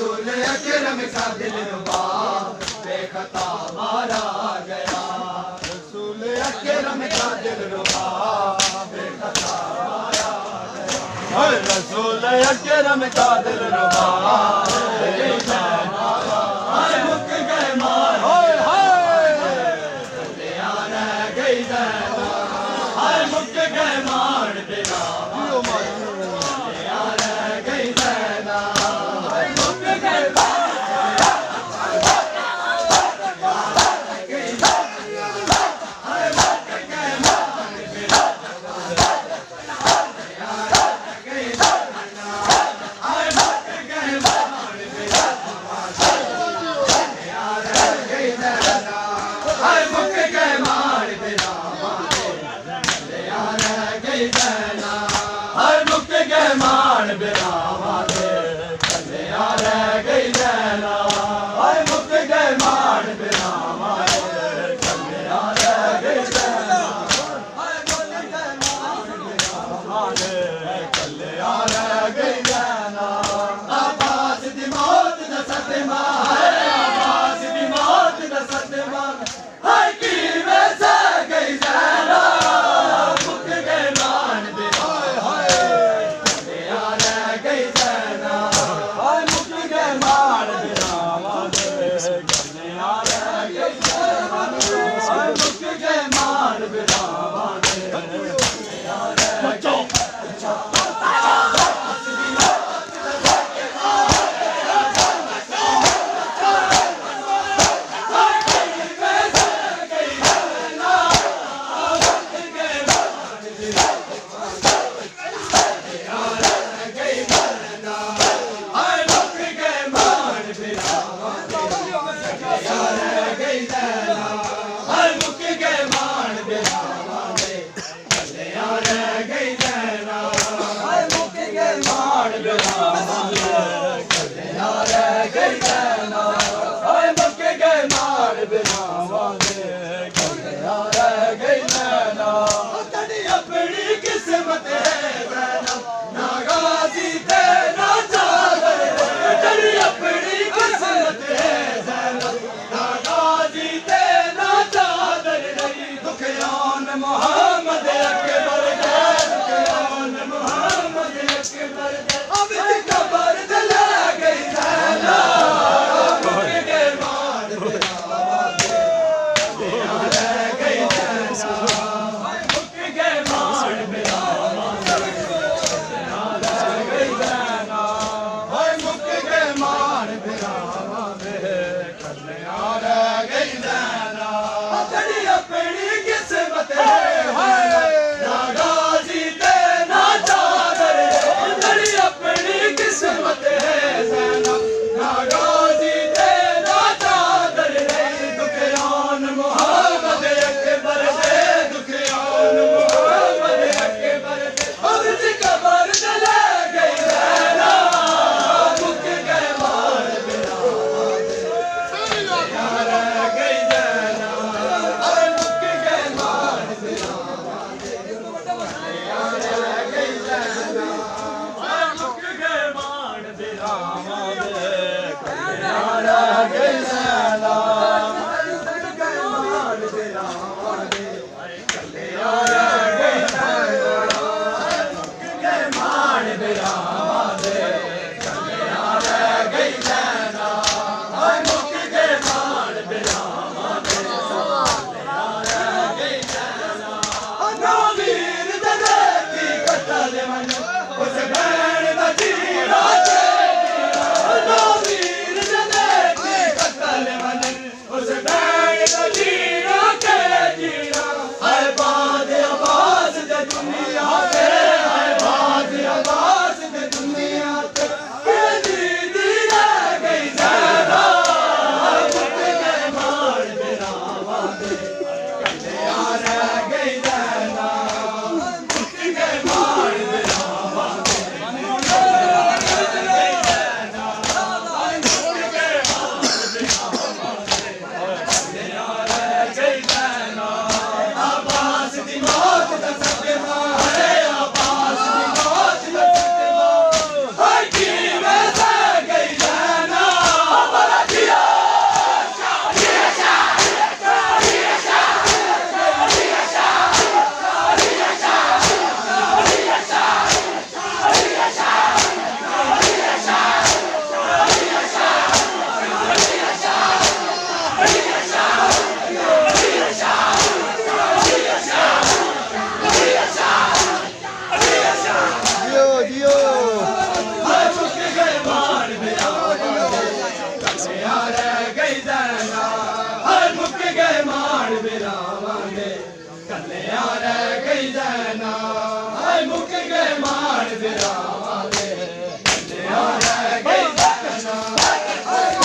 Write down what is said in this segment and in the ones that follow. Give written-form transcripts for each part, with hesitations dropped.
रसूल अकरम का दिलरुबा बेखता मारा गया, रसूल अकरम का दिलरुबा बेखता मारा गया, रसूल अकरम का दिलरुबा बेखता मारा गया। मुक गए मार रह गई ज़ैना, मुक गए मार बिना रह गई ज़ैना, मुक गए गई जना हाय मुक गए मान बिरावा दे कलिया रह गई जना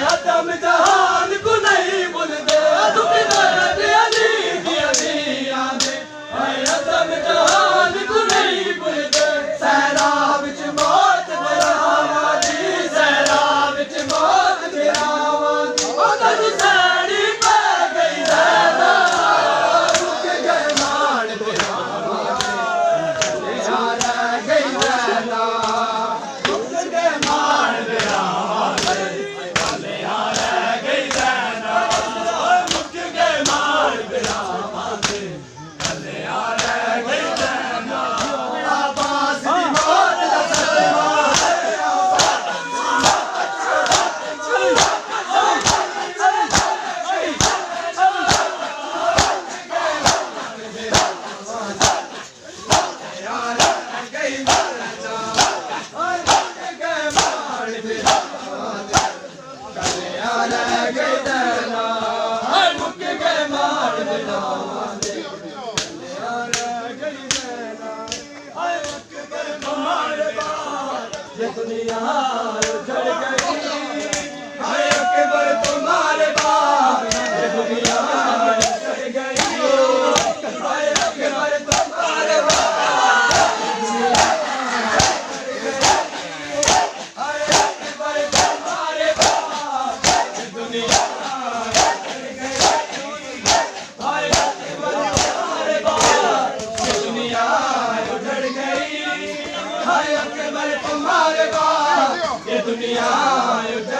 आदम जहान को नहीं भूलते दुख दर्द अली दिया दिया दे आदम जहान को नहीं भूलते सैराब विच मौत बिरावा दी सैराब विच मौत बिरावा दी अगर सैनी पै गई ज़ैना रुक गए मान बिरावा दे रह गई ज़ैना रुक गए मान बिरावा दे दुनिया